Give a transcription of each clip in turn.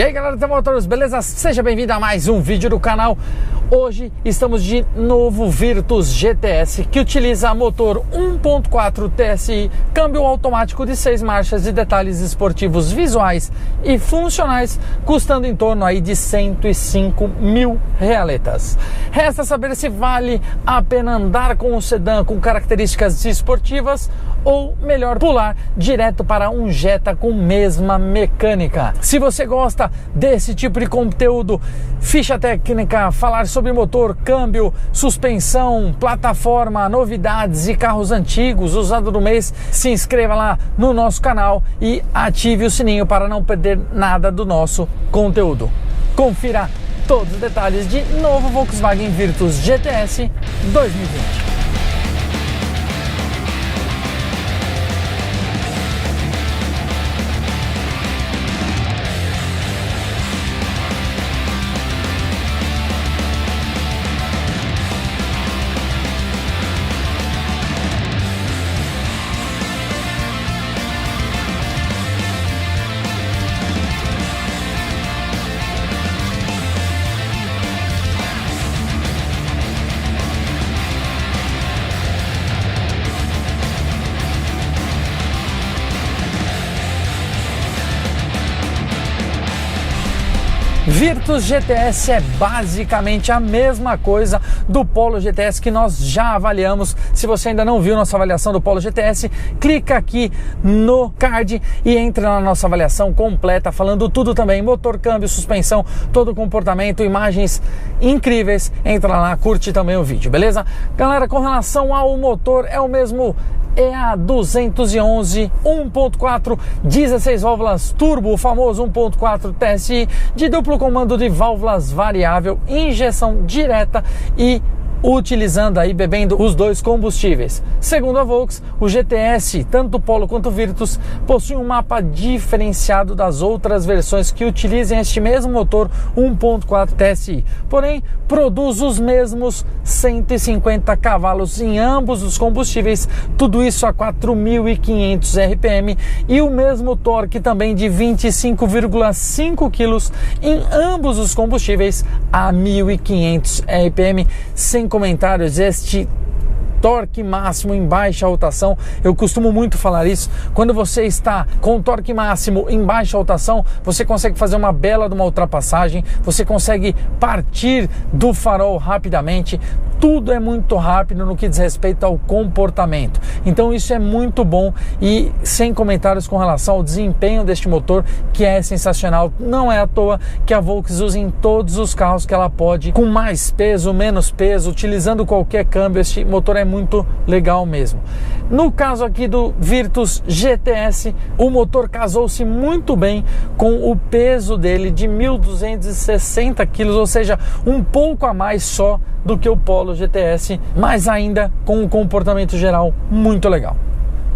E aí galera do Motors, beleza? Seja bem-vindo a mais um vídeo do canal. Hoje estamos de novo Virtus GTS, que utiliza motor 1.4 TSI, câmbio automático de 6 marchas e detalhes esportivos visuais e funcionais, custando em torno aí de 105 mil realetas. Resta saber se vale a pena andar com um sedã com características esportivas ou melhor pular direto para um Jetta com mesma mecânica. Se você gosta desse tipo de conteúdo, ficha técnica, falar sobre motor, câmbio, suspensão, plataforma, novidades e carros antigos, usado do mês, se inscreva lá no nosso canal e ative o sininho para não perder nada do nosso conteúdo. Confira todos os detalhes de novo Volkswagen Virtus GTS 2020. Virtus GTS é basicamente a mesma coisa do Polo GTS que nós já avaliamos. Se você ainda não viu nossa avaliação do Polo GTS, clica aqui no card e entra na nossa avaliação completa, falando tudo também, motor, câmbio, suspensão, todo o comportamento, imagens incríveis. Entra lá, curte também o vídeo, beleza? Galera, com relação ao motor, é o mesmo EA211 1.4 16 válvulas turbo, o famoso 1.4 TSI de duplo comando de válvulas variável, injeção direta e utilizando aí, bebendo os dois combustíveis. Segundo a Volks, o GTS, tanto o Polo quanto o Virtus, possui um mapa diferenciado das outras versões que utilizem este mesmo motor 1.4 TSI, porém produz os mesmos 150 cavalos em ambos os combustíveis, tudo isso a 4.500 RPM e o mesmo torque também de 25,5 kg em ambos os combustíveis a 1.500 RPM. Sem comentários, este torque máximo em baixa rotação, eu costumo muito falar isso, quando você está com torque máximo em baixa rotação, você consegue fazer uma bela de uma ultrapassagem, você consegue partir do farol rapidamente, tudo é muito rápido no que diz respeito ao comportamento, então isso é muito bom e sem comentários com relação ao desempenho deste motor, que é sensacional. Não é à toa que a Volks usa em todos os carros que ela pode, com mais peso, menos peso, utilizando qualquer câmbio, este motor é muito legal mesmo. No caso aqui do Virtus GTS, o motor casou-se muito bem com o peso dele de 1.260 kg, ou seja, um pouco a mais só do que o Polo GTS, mas ainda com um comportamento geral muito legal.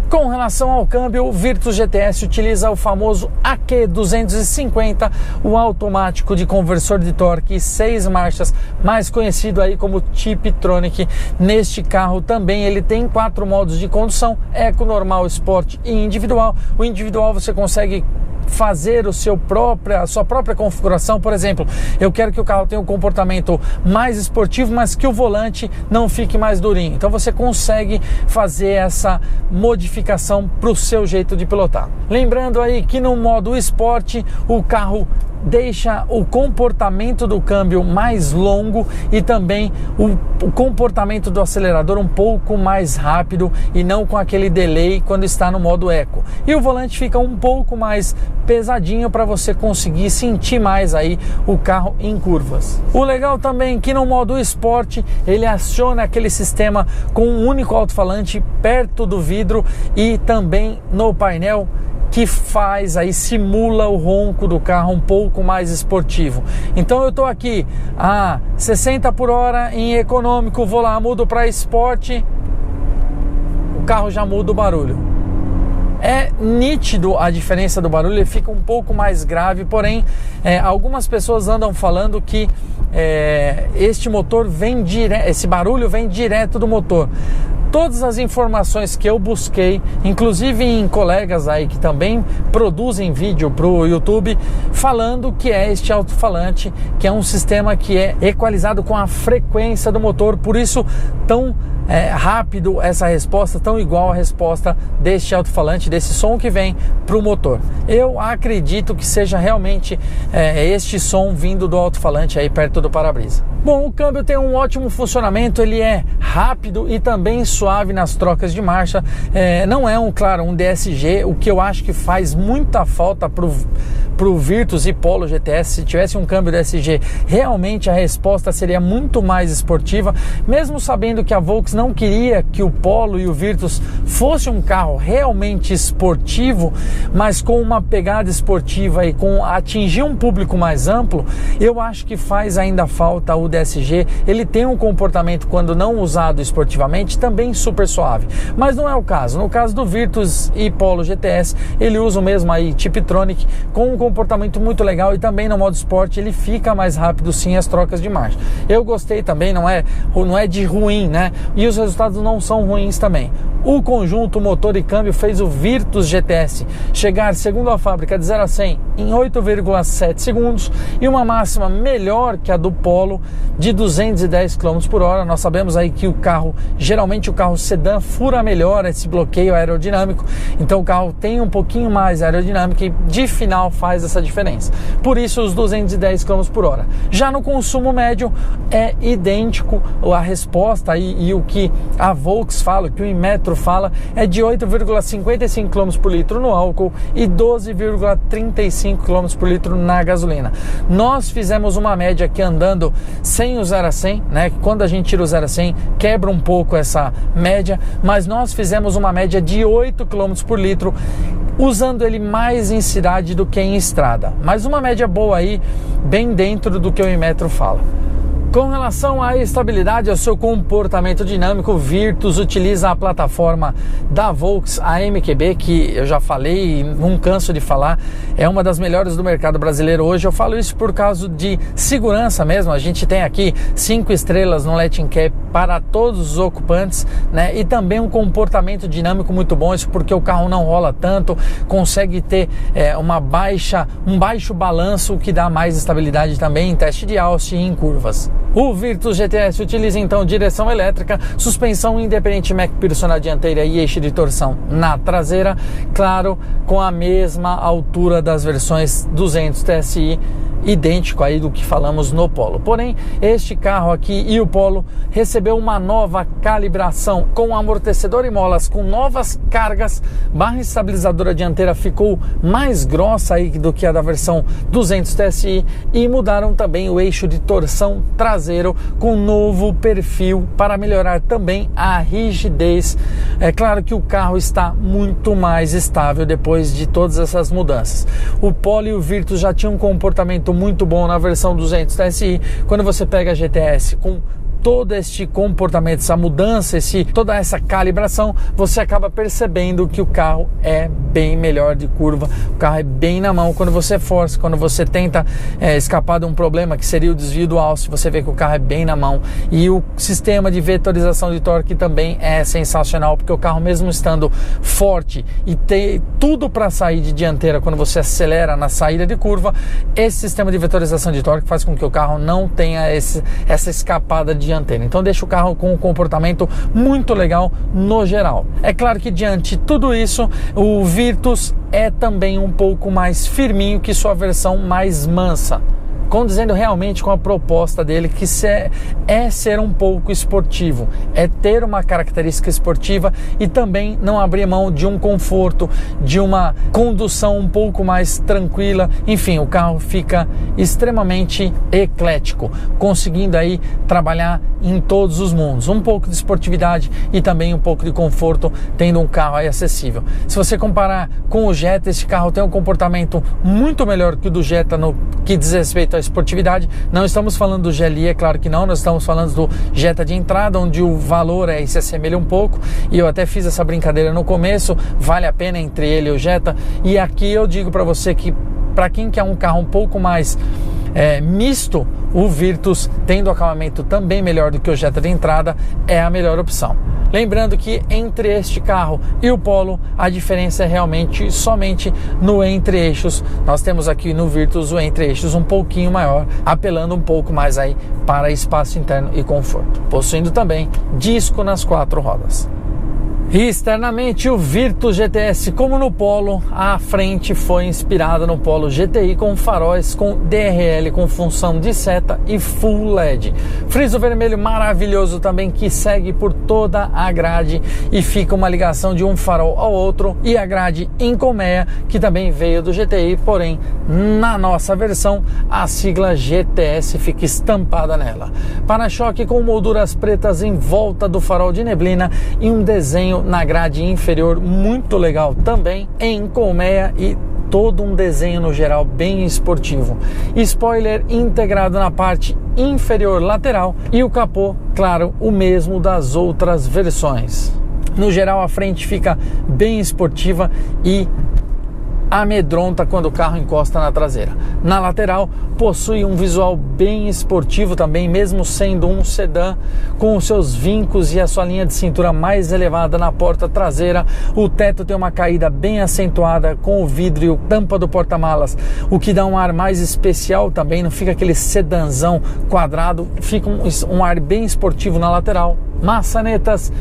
Com relação ao câmbio, o Virtus GTS utiliza o famoso AQ250, o automático de conversor de torque e 6 marchas, mais conhecido aí como Tiptronic. Neste carro também ele tem 4 modos de condução: Eco, Normal, Sport e Individual. O Individual você consegue fazer a sua própria configuração. Por exemplo, eu quero que o carro tenha um comportamento mais esportivo, mas que o volante não fique mais durinho. Então você consegue fazer essa modificação para o seu jeito de pilotar. Lembrando aí que no modo Sport o carro deixa o comportamento do câmbio mais longo e também o comportamento do acelerador um pouco mais rápido e não com aquele delay quando está no modo Eco. E o volante fica um pouco mais pesadinho para você conseguir sentir mais aí o carro em curvas. O legal também é que no modo Sport ele aciona aquele sistema com um único alto-falante perto do vidro e também no painel, que faz aí, simula o ronco do carro um pouco mais esportivo. Então eu tô aqui a 60 por hora em econômico, vou lá, mudo para Sport, o carro já muda o barulho. É nítido a diferença do barulho, ele fica um pouco mais grave, porém algumas pessoas andam falando que este motor vem direto, esse barulho vem direto do motor. todas as informações que eu busquei, inclusive em colegas aí que também produzem vídeo para o YouTube, falando que é este alto-falante, que é um sistema que é equalizado com a frequência do motor, por isso tão rápido essa resposta, tão igual a resposta deste alto-falante, desse som que vem para o motor. Eu acredito que seja realmente este som vindo do alto-falante aí perto do para-brisa. Bom, o câmbio tem um ótimo funcionamento, ele é rápido e também suave nas trocas de marcha. Não é claro, um DSG, o que eu acho que faz muita falta pro Virtus e Polo GTS. Se tivesse um câmbio DSG, realmente a resposta seria muito mais esportiva, mesmo sabendo que a Volkswagen não queria que o Polo e o Virtus fosse um carro realmente esportivo, mas com uma pegada esportiva e com atingir um público mais amplo. Eu acho que faz ainda falta o DSG. Ele tem um comportamento, quando não usado esportivamente, também super suave, mas não é o caso. No caso do Virtus e Polo GTS, ele usa o mesmo aí Tiptronic, com um comportamento muito legal, e também no modo esporte ele fica mais rápido sim as trocas de marcha. Eu gostei também, não é de ruim, né? E os resultados não são ruins também. O conjunto motor e câmbio fez o Virtus GTS chegar, segundo a fábrica, de 0 a 100 em 8,7 segundos e uma máxima melhor que a do Polo de 210 km por hora. Nós sabemos aí que geralmente o carro sedã fura melhor esse bloqueio aerodinâmico, então o carro tem um pouquinho mais aerodinâmica e de final faz essa diferença. Por isso os 210 km por hora. Já no consumo médio é idêntico, a resposta e o que a Volkswagen fala, o que o Inmetro fala, é de 8,55 km por litro no álcool e 12,35 km por litro na gasolina. Nós fizemos uma média aqui andando sem o 0 a 100, né? Quando a gente tira o 0 a 100 quebra um pouco essa média, mas nós fizemos uma média de 8 km por litro, usando ele mais em cidade do que em estrada, mas uma média boa aí, bem dentro do que o Inmetro fala. Com relação à estabilidade e ao seu comportamento dinâmico, o Virtus utiliza a plataforma da Volkswagen, a MQB, que eu já falei e não canso de falar, é uma das melhores do mercado brasileiro hoje. Eu falo isso por causa de segurança mesmo. A gente tem aqui 5 estrelas no Latin Cap para todos os ocupantes, né? E também um comportamento dinâmico muito bom, isso porque o carro não rola tanto, consegue ter um baixo balanço, o que dá mais estabilidade também em teste de Austin e em curvas. O Virtus GTS utiliza então direção elétrica, suspensão independente McPherson na dianteira e eixo de torção na traseira, claro, com a mesma altura das versões 200 TSI, idêntico aí do que falamos no Polo. Porém, este carro aqui e o Polo recebeu uma nova calibração com amortecedor e molas com novas cargas, barra estabilizadora dianteira ficou mais grossa aí do que a da versão 200 TSI e mudaram também o eixo de torção traseiro com novo perfil para melhorar também a rigidez. É claro que o carro está muito mais estável depois de todas essas mudanças. O Polo e o Virtus já tinham um comportamento muito bom na versão 200 TSI. Quando você pega a GTS com todo este comportamento, essa mudança, toda essa calibração, você acaba percebendo que o carro é bem melhor de curva, o carro é bem na mão. Quando você força, quando você tenta escapar de um problema que seria o desvio do alce, você vê que o carro é bem na mão. E o sistema de vetorização de torque também é sensacional, porque o carro, mesmo estando forte e ter tudo para sair de dianteira, quando você acelera na saída de curva, esse sistema de vetorização de torque faz com que o carro não tenha essa escapada de dianteira. Então deixa o carro com um comportamento muito legal no geral. É claro que diante de tudo isso, o Virtus é também um pouco mais firminho que sua versão mais mansa, condizendo realmente com a proposta dele, que é ser um pouco esportivo, é ter uma característica esportiva e também não abrir mão de um conforto, de uma condução um pouco mais tranquila. Enfim, o carro fica extremamente eclético, conseguindo aí trabalhar em todos os mundos, um pouco de esportividade e também um pouco de conforto, tendo um carro aí acessível. Se você comparar com o Jetta, esse carro tem um comportamento muito melhor que o do Jetta no que diz respeito à esportividade. Não estamos falando do GLI, é claro que não, nós estamos falando do Jetta de entrada, onde o valor se assemelha um pouco, e eu até fiz essa brincadeira no começo, vale a pena entre ele e o Jetta. E aqui eu digo para você que para quem quer um carro um pouco mais misto, o Virtus, tendo acabamento também melhor do que o Jetta de entrada, é a melhor opção. Lembrando que entre este carro e o Polo, a diferença é realmente somente no entre-eixos. Nós temos aqui no Virtus o entre-eixos um pouquinho maior, apelando um pouco mais aí para espaço interno e conforto, possuindo também disco nas 4 rodas. E externamente o Virtus GTS, como no Polo, a frente foi inspirada no Polo GTI com faróis com DRL com função de seta e Full LED. Friso vermelho maravilhoso também que segue por toda a grade e fica uma ligação de um farol ao outro, e a grade em colmeia que também veio do GTI, porém na nossa versão a sigla GTS fica estampada nela. Para-choque com molduras pretas em volta do farol de neblina e um desenho na grade inferior muito legal também em colmeia e todo um desenho no geral bem esportivo. Spoiler integrado na parte inferior lateral e o capô, claro, o mesmo das outras versões. No geral a frente fica bem esportiva e amedronta quando o carro encosta na traseira. Na lateral possui um visual bem esportivo também, mesmo sendo um sedã, com os seus vincos e a sua linha de cintura mais elevada na porta traseira. O teto tem uma caída bem acentuada com o vidro e a tampa do porta-malas, o que dá um ar mais especial também, não fica aquele sedãzão quadrado, fica um ar bem esportivo na lateral. Maçanetas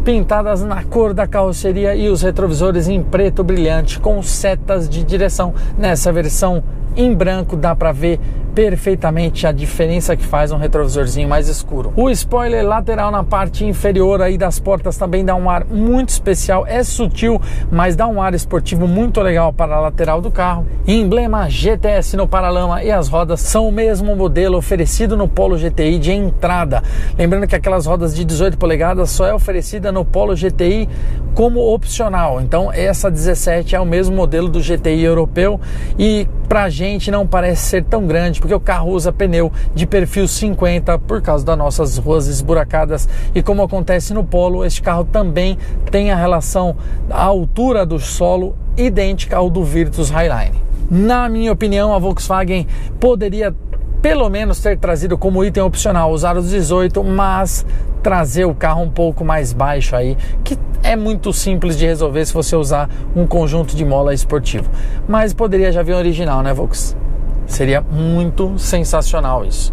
pintadas na cor da carroceria e os retrovisores em preto brilhante com setas de direção. Nessa versão em branco dá para ver perfeitamente a diferença que faz um retrovisorzinho mais escuro. O spoiler lateral na parte inferior aí das portas também dá um ar muito especial, é sutil, mas dá um ar esportivo muito legal para a lateral do carro. Emblema GTS no paralama e as rodas são o mesmo modelo oferecido no Polo GTI de entrada. Lembrando que aquelas rodas de 18 polegadas só é oferecida no Polo GTI como opcional, então essa 17 é o mesmo modelo do GTI europeu e pra gente não parece ser tão grande, porque o carro usa pneu de perfil 50 por causa das nossas ruas esburacadas, e como acontece no Polo, este carro também tem a relação da altura do solo idêntica ao do Virtus Highline. Na minha opinião, a Volkswagen poderia pelo menos ter trazido como item opcional usar os 18, mas trazer o carro um pouco mais baixo aí, que é muito simples de resolver se você usar um conjunto de mola esportivo. Mas poderia já vir original, né, Volks? Seria muito sensacional isso.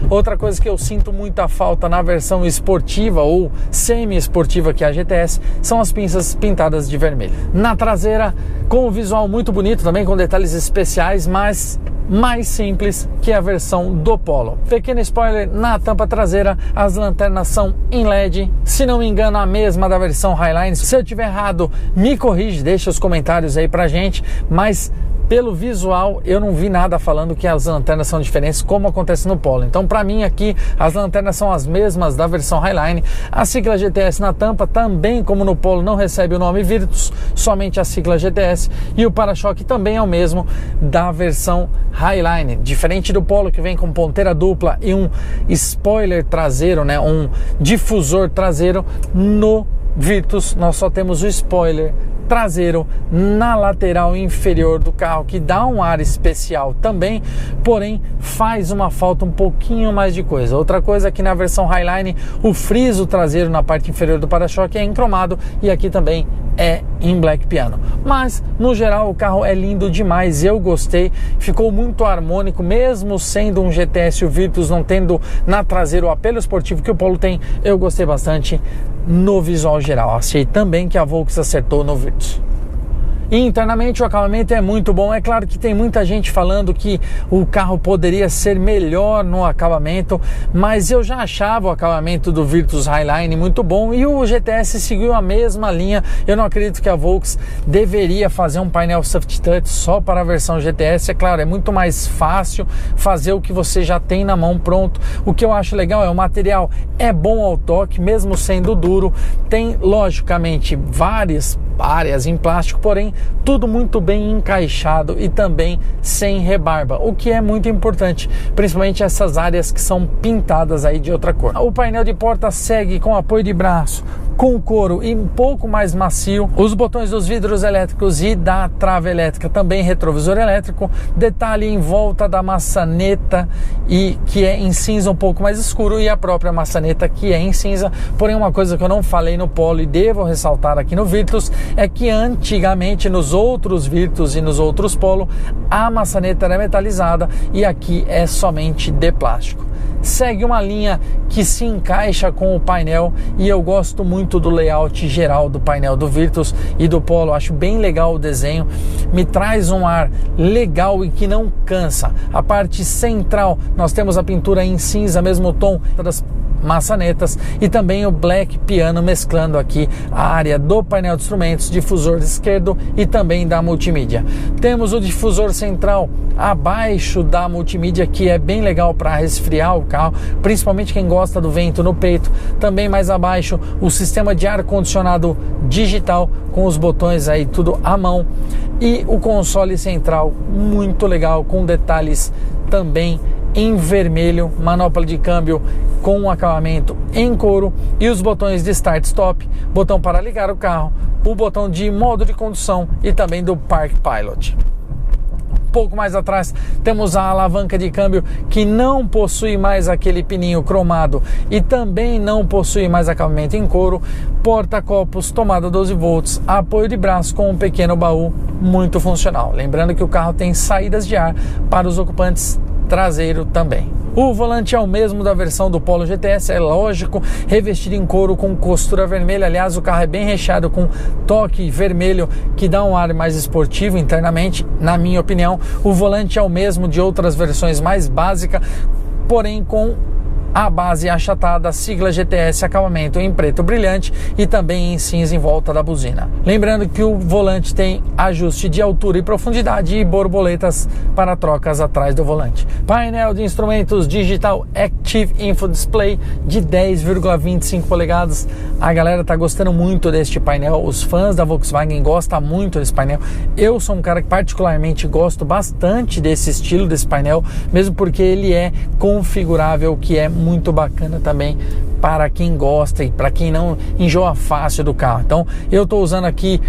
Outra coisa que eu sinto muita falta na versão esportiva ou semi-esportiva que é a GTS são as pinças pintadas de vermelho. Na traseira, com um visual muito bonito também, com detalhes especiais, mas mais simples que a versão do Polo. Pequeno spoiler na tampa traseira, as lanternas são em LED, se não me engano a mesma da versão Highline. Se eu tiver errado, me corrige, deixa os comentários aí pra gente, mas pelo visual eu não vi nada falando que as lanternas são diferentes como acontece no Polo. Então para mim aqui as lanternas são as mesmas da versão Highline. A sigla GTS na tampa também, como no Polo, não recebe o nome Virtus, somente a sigla GTS, e o para-choque também é o mesmo da versão Highline, diferente do Polo que vem com ponteira dupla e um spoiler traseiro, né, um difusor traseiro. No Virtus nós só temos o spoiler traseiro na lateral inferior do carro, que dá um ar especial também, porém faz uma falta um pouquinho mais de coisa. Outra coisa é que na versão Highline o friso traseiro na parte inferior do para-choque é em cromado e aqui também é em black piano. Mas no geral o carro é lindo demais, eu gostei, ficou muito harmônico, mesmo sendo um GTS, o Virtus não tendo na traseira o apelo esportivo que o Polo tem. Eu gostei bastante no visual geral. Achei também que a Volkswagen acertou no Virtus. E internamente o acabamento é muito bom. É claro que tem muita gente falando que o carro poderia ser melhor no acabamento, mas eu já achava o acabamento do Virtus Highline muito bom e o GTS seguiu a mesma linha. Eu não acredito que a Volkswagen deveria fazer um painel Soft Touch só para a versão GTS. É claro, é muito mais fácil fazer o que você já tem na mão pronto. O que eu acho legal é o material é bom ao toque, mesmo sendo duro. Tem logicamente várias áreas em plástico, porém tudo muito bem encaixado e também sem rebarba, o que é muito importante, principalmente essas áreas que são pintadas aí de outra cor. O painel de porta segue com apoio de braço, com couro e um pouco mais macio. Os botões dos vidros elétricos e da trave elétrica também retrovisor elétrico. Detalhe em volta da maçaneta e que é em cinza um pouco mais escuro e a própria maçaneta que é em cinza. Porém, uma coisa que eu não falei no Polo e devo ressaltar aqui no Virtus é que antigamente nos outros Virtus e nos outros Polo a maçaneta era metalizada e aqui é somente de plástico. Segue uma linha que se encaixa com o painel e eu gosto muito do layout geral do painel do Virtus e do Polo. Acho bem legal o desenho, me traz um ar legal e que não cansa. A parte central nós temos a pintura em cinza, mesmo tom das maçanetas, e também o Black Piano mesclando aqui a área do painel de instrumentos, difusor esquerdo e também da multimídia. Temos o difusor central abaixo da multimídia, que é bem legal para resfriar o carro, principalmente quem gosta do vento no peito. Também mais abaixo o sistema de ar-condicionado digital com os botões aí tudo à mão e o console central muito legal com detalhes também em vermelho, manopla de câmbio com um acabamento em couro e os botões de start stop, botão para ligar o carro, o botão de modo de condução e também do Park Pilot. Pouco mais atrás temos a alavanca de câmbio que não possui mais aquele pininho cromado e também não possui mais acabamento em couro, porta-copos, tomada 12 volts, apoio de braço com um pequeno baú muito funcional. Lembrando que o carro tem saídas de ar para os ocupantes traseiro também. O volante é o mesmo da versão do Polo GTS, é lógico, revestido em couro com costura vermelha. Aliás, o carro é bem recheado com toque vermelho que dá um ar mais esportivo internamente, na minha opinião. O volante é o mesmo de outras versões mais básicas, porém com a base achatada, sigla GTS, acabamento em preto brilhante e também em cinza em volta da buzina. Lembrando que o volante tem ajuste de altura e profundidade e borboletas para trocas atrás do volante. Painel de instrumentos digital Active Info Display de 10,25 polegadas. A galera tá gostando muito deste painel, os fãs da Volkswagen gostam muito desse painel. Eu sou um cara que particularmente gosto bastante desse estilo, desse painel, mesmo porque ele é configurável, que é muito bacana também para quem gosta e para quem não enjoa fácil do carro. Então eu estou usando aqui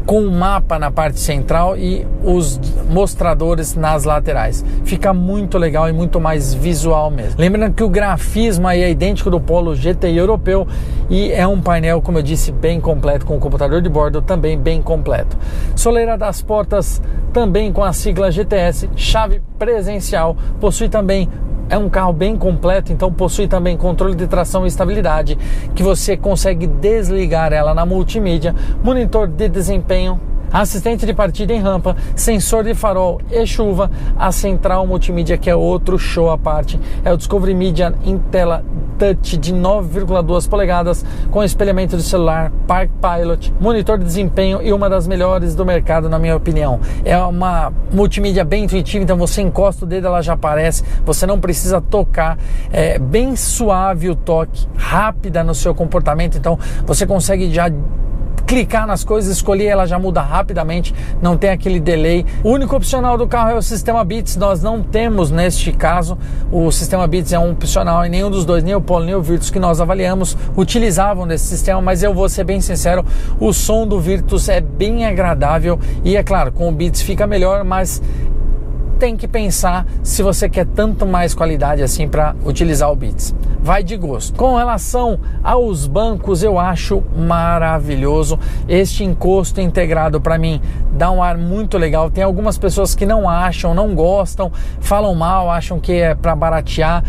com um mapa na parte central e os mostradores nas laterais. Fica muito legal e muito mais visual mesmo. Lembrando que o grafismo aí é idêntico do Polo GTI europeu e é um painel, como eu disse, bem completo, com o computador de bordo também bem completo. Soleira das portas também com a sigla GTS, chave presencial, possui também. É um carro bem completo, então possui também controle de tração e estabilidade, que você consegue desligar ela na multimídia, monitor de desempenho, assistente de partida em rampa, sensor de farol e chuva, a central multimídia, que é outro show à parte, é o Discovery Media em tela touch de 9,2 polegadas com espelhamento de celular, Park Pilot, monitor de desempenho e uma das melhores do mercado, na minha opinião. É uma multimídia bem intuitiva, então você encosta o dedo, ela já aparece, você não precisa tocar, é bem suave o toque, rápida no seu comportamento, então você consegue já clicar nas coisas, escolher, ela já muda rapidamente, não tem aquele delay. O único opcional do carro é o sistema Beats, nós não temos neste caso. O sistema Beats é um opcional e nenhum dos dois, nem o Polo nem o Virtus que nós avaliamos, utilizavam desse sistema, mas eu vou ser bem sincero, o som do Virtus é bem agradável e é claro, com o Beats fica melhor, mas tem que pensar se você quer tanto mais qualidade assim para utilizar o Beats. Vai de gosto. Com relação aos bancos, eu acho maravilhoso. Este encosto integrado para mim dá um ar muito legal. Tem algumas pessoas que não acham, não gostam, falam mal, acham que é para baratear.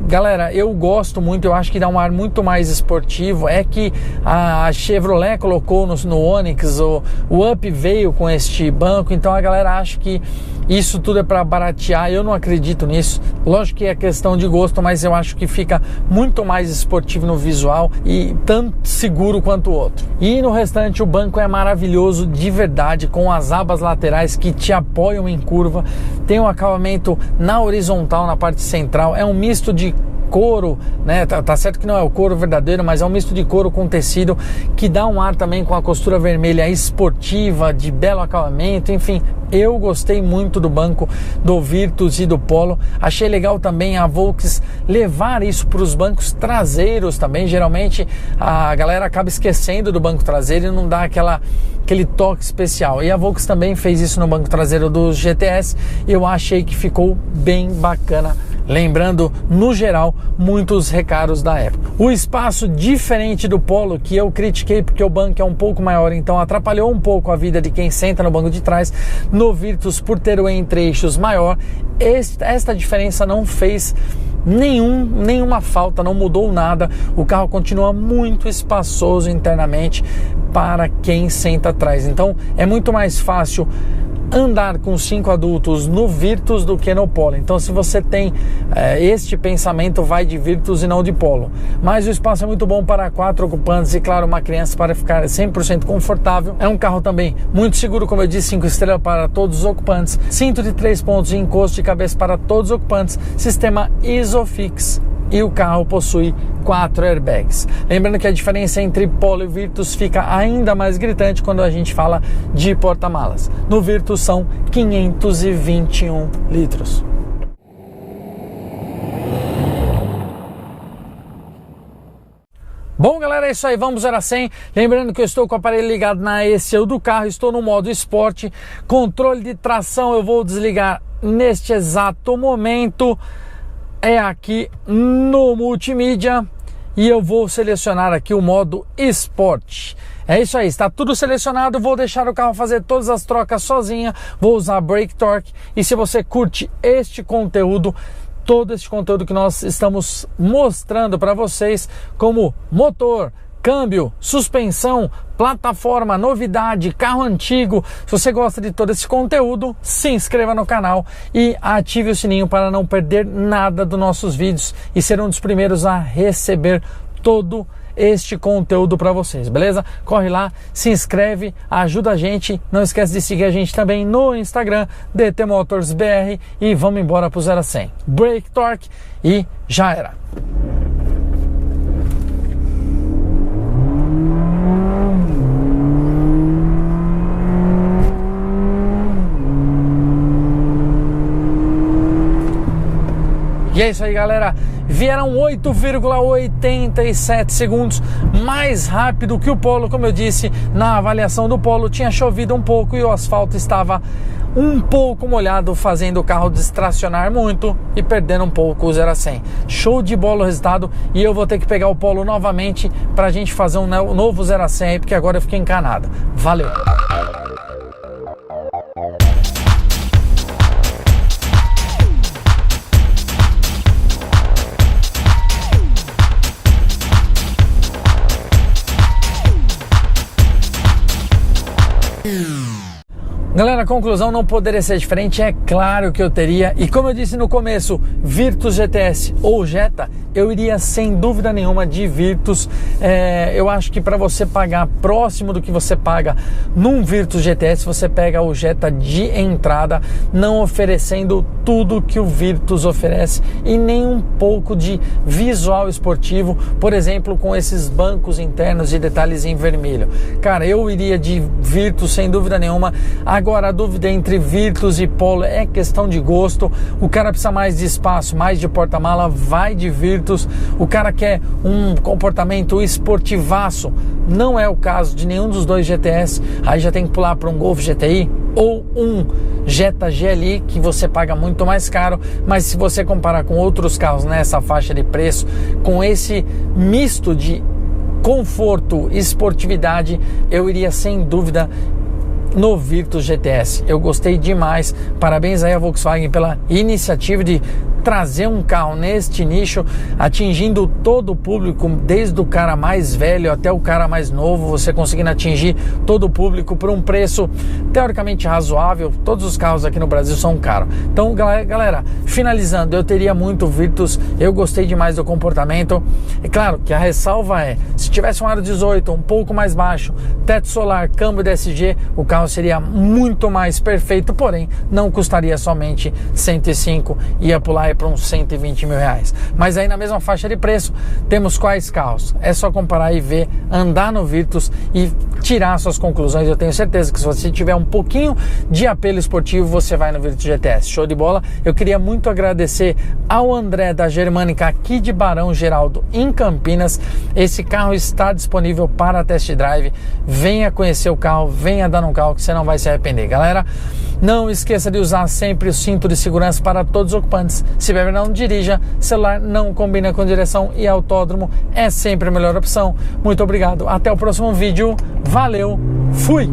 Galera, eu gosto muito, eu acho que dá um ar muito mais esportivo. É que a Chevrolet colocou no Onix, o Up veio com este banco, então a galera acha que isso tudo é para baratear. Eu não acredito nisso. Lógico que é questão de gosto, mas eu acho que fica muito mais esportivo no visual e tanto seguro quanto o outro. E no restante, o banco é maravilhoso de verdade, com as abas laterais que te apoiam em curva. Tem um acabamento na horizontal, na parte central. É um misto de couro, né? Tá certo que não é o couro verdadeiro, mas é um misto de couro com tecido que dá um ar também com a costura vermelha esportiva, de belo acabamento, enfim. Eu gostei muito do banco do Virtus e do Polo. Achei legal também a Volks levar isso para os bancos traseiros também. Geralmente a galera acaba esquecendo do banco traseiro e não dá aquele toque especial. E a Volks também fez isso no banco traseiro dos GTS. Eu achei que ficou bem bacana. Lembrando, no geral, muitos recaros da época. O espaço diferente do Polo, que eu critiquei porque o banco é um pouco maior, então atrapalhou um pouco a vida de quem senta no banco de trás. No Virtus, por ter o entre-eixos maior, esta diferença não fez nenhuma falta, não mudou nada. O carro continua muito espaçoso internamente para quem senta atrás. Então é muito mais fácil andar com 5 adultos no Virtus do que no Polo. Então, se você tem este pensamento, vai de Virtus e não de Polo. Mas o espaço é muito bom para 4 ocupantes e, claro, uma criança para ficar 100% confortável. É um carro também muito seguro, como eu disse, 5 estrelas para todos os ocupantes, cinto de 3 pontos e encosto de cabeça para todos os ocupantes, sistema Isofix, e o carro possui 4 airbags. Lembrando que a diferença entre Polo e Virtus fica ainda mais gritante quando a gente fala de porta-malas. No Virtus são 521 litros. Bom, galera, é isso aí, vamos 0 a 100. Lembrando que eu estou com o aparelho ligado na ECU do carro, estou no modo esporte. Controle de tração eu vou desligar neste exato momento. É aqui no multimídia e eu vou selecionar aqui o modo esporte. É isso aí, está tudo selecionado. Vou deixar o carro fazer todas as trocas sozinha. Vou usar Brake Torque. E se você curte este conteúdo, todo este conteúdo que nós estamos mostrando para vocês, como motor, câmbio, suspensão, plataforma, novidade, carro antigo. Se você gosta de todo esse conteúdo, se inscreva no canal e ative o sininho para não perder nada dos nossos vídeos e ser um dos primeiros a receber todo este conteúdo para vocês, beleza? Corre lá, se inscreve, ajuda a gente. Não esquece de seguir a gente também no Instagram, DT Motors BR, e vamos embora pro 0 a 100. Brake Torque e já era. E é isso aí, galera. Vieram 8,87 segundos mais rápido que o Polo. Como eu disse, na avaliação do Polo tinha chovido um pouco e o asfalto estava um pouco molhado, fazendo o carro distracionar muito e perdendo um pouco o 0 a 100. Show de bola o resultado, e eu vou ter que pegar o Polo novamente para a gente fazer um novo 0 a 100 aí, porque agora eu fiquei encanado. Valeu! Galera, a conclusão não poderia ser diferente, é claro que eu teria, e como eu disse no começo, Virtus GTS ou Jetta, eu iria sem dúvida nenhuma de Virtus. Eu acho que para você pagar próximo do que você paga num Virtus GTS, você pega o Jetta de entrada, não oferecendo tudo que o Virtus oferece e nem um pouco de visual esportivo, por exemplo, com esses bancos internos de detalhes em vermelho. Cara, eu iria de Virtus sem dúvida nenhuma. Agora, a dúvida entre Virtus e Polo é questão de gosto. O cara precisa mais de espaço, mais de porta-mala, vai de Virtus. O cara quer um comportamento esportivaço, não é o caso de nenhum dos dois GTS. Aí já tem que pular para um Golf GTI ou um Jetta GLI, que você paga muito mais caro. Mas se você comparar com outros carros nessa faixa de preço, com esse misto de conforto e esportividade, eu iria sem dúvida no Virtus GTS. Eu gostei demais. Parabéns aí à Volkswagen pela iniciativa de trazer um carro neste nicho, atingindo todo o público, desde o cara mais velho até o cara mais novo, você conseguindo atingir todo o público por um preço teoricamente razoável. Todos os carros aqui no Brasil são caros. Então, galera, finalizando, eu teria muito Virtus. Eu gostei demais do comportamento. É claro que a ressalva é, se tivesse um aro 18 um pouco mais baixo, teto solar, câmbio DSG, o carro seria muito mais perfeito, porém não custaria somente 105, ia pular vai para uns 120 mil reais. Mas aí na mesma faixa de preço, temos quais carros? É só comparar e ver, andar no Virtus e tirar suas conclusões. Eu tenho certeza que se você tiver um pouquinho de apelo esportivo, você vai no Virtus GTS. Show de bola? Eu queria muito agradecer ao André da Germânica aqui de Barão Geraldo, em Campinas. Esse carro está disponível para test drive. Venha conhecer o carro, venha dar um carro que você não vai se arrepender. Galera, não esqueça de usar sempre o cinto de segurança para todos os ocupantes. Se bebe, não dirija. Celular não combina com direção e autódromo é sempre a melhor opção. Muito obrigado. Até o próximo vídeo. Valeu. Fui.